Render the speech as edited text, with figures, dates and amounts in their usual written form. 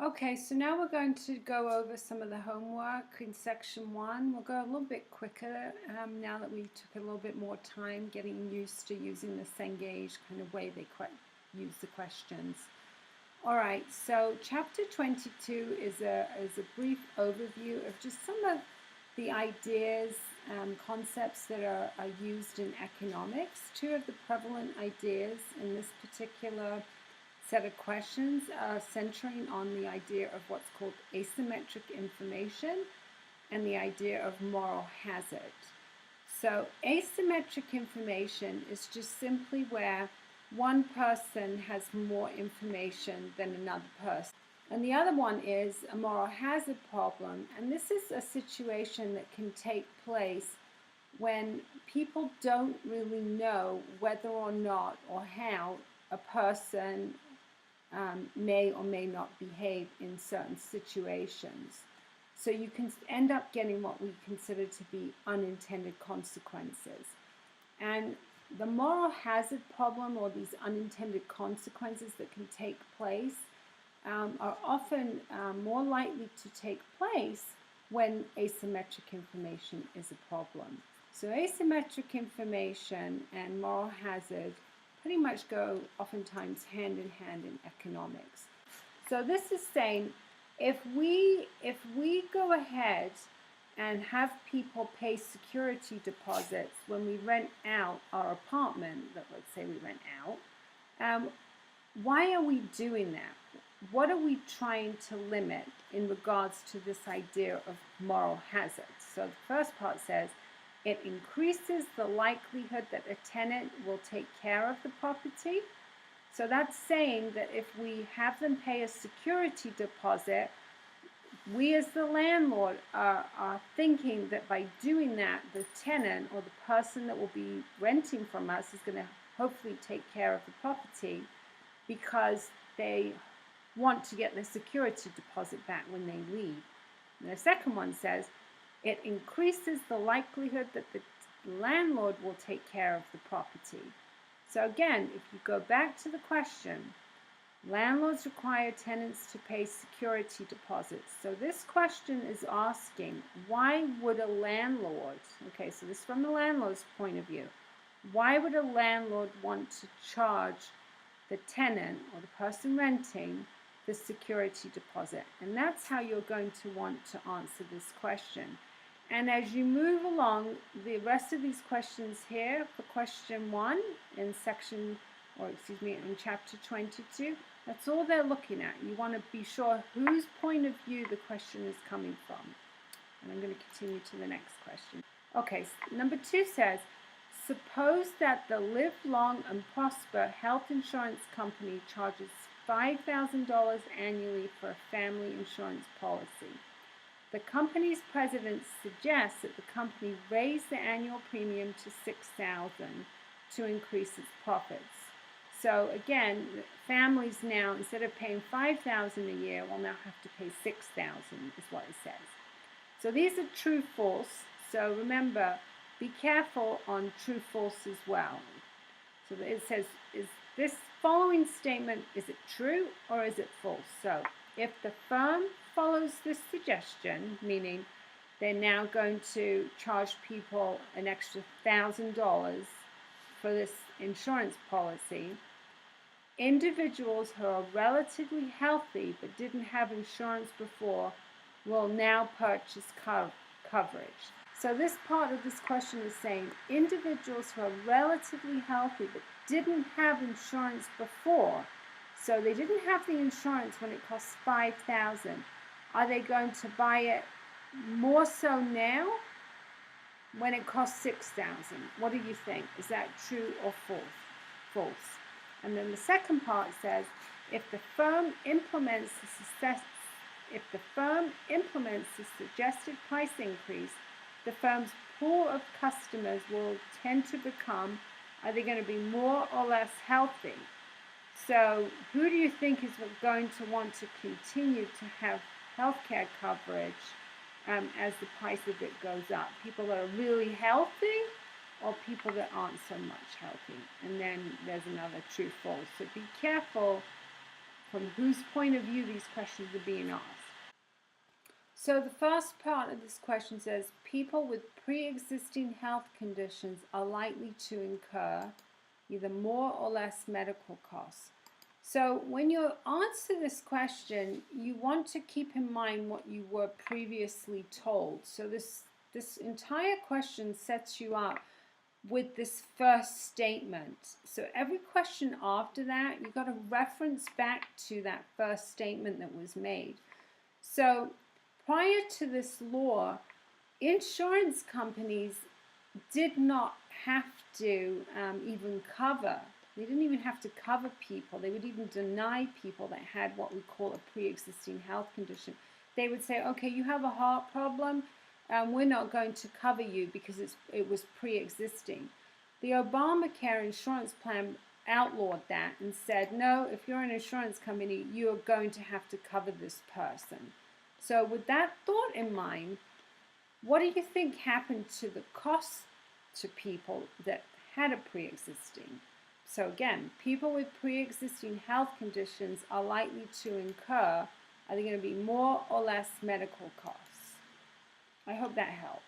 Okay, so now we're going to go over some of the homework in section 1. We'll go a little bit quicker now that we took a little bit more time getting used to using the Cengage kind of way they use the questions. All right, so chapter 22 is a brief overview of just some of the ideas, concepts that are used in economics. Two of the prevalent ideas in this particular set of questions are centering on the idea of what's called asymmetric information and the idea of moral hazard. So asymmetric information is just simply where one person has more information than another person. And the other one is a moral hazard problem. And this is a situation that can take place when people don't really know whether or not or how a person may or may not behave in certain situations. So you can end up getting what we consider to be unintended consequences. And the moral hazard problem, or these unintended consequences that can take place, are often more likely to take place when asymmetric information is a problem. So asymmetric information and moral hazard pretty much go oftentimes hand in hand in economics. So this is saying if we go ahead and have people pay security deposits when we rent out our apartment, that let's say we rent out, why are we doing that? What are we trying to limit in regards to this idea of moral hazard? So the first part says, it increases the likelihood that a tenant will take care of the property. So that's saying that if we have them pay a security deposit, we as the landlord are thinking that by doing that, the tenant or the person that will be renting from us is going to hopefully take care of the property because they want to get the security deposit back when they leave. And the second one says, it increases the likelihood that the landlord will take care of the property. So again, if you go back to the question, landlords require tenants to pay security deposits. So this question is asking, why would a landlord, okay, so this is from the landlord's point of view, why would a landlord want to charge the tenant or the person renting the security deposit? And that's how you're going to want to answer this question. And as you move along, the rest of these questions here for question 1 in in chapter 22, that's all they're looking at. You want to be sure whose point of view the question is coming from. And I'm going to continue to the next question. Okay, number 2 says, suppose that the Live Long and Prosper health insurance company charges $5,000 annually for a family insurance policy. The company's president suggests that the company raise the annual premium to $6,000 to increase its profits. So again, families now, instead of paying $5,000 a year, will now have to pay $6,000 is what it says. So these are true, false. So remember, be careful on true, false as well. So it says, is this following statement, is it true or is it false? So if the firm follows this suggestion, meaning they're now going to charge people an extra $1,000 for this insurance policy, individuals who are relatively healthy but didn't have insurance before will now purchase coverage. So this part of this question is saying individuals who are relatively healthy but didn't have insurance before, so they didn't have the insurance when it costs $5,000. Are they going to buy it more so now when it costs $6,000? What do you think? Is that true or false? False. And then the second part says, if the firm implements the suggested price increase, the firm's pool of customers will tend to become, are they going to be more or less healthy? So who do you think is going to want to continue to have healthcare coverage as the price of it goes up? People that are really healthy or people that aren't so much healthy? And then there's another true false. So be careful from whose point of view these questions are being asked. So the first part of this question says, people with pre-existing health conditions are likely to incur either more or less medical costs. So when you answer this question, you want to keep in mind what you were previously told. So this entire question sets you up with this first statement. So every question after that, you've got to reference back to that first statement that was made. So prior to this law, insurance companies did not have to even cover. They didn't even have to cover people. They would even deny people that had what we call a pre-existing health condition. They would say, okay, you have a heart problem, we're not going to cover you because it was pre-existing. The Obamacare insurance plan outlawed that and said, no, if you're an insurance company, you are going to have to cover this person. So with that thought in mind, what do you think happened to the costs to people that had a pre-existing? So again, people with pre-existing health conditions are likely to incur, are they going to be more or less medical costs? I hope that helped.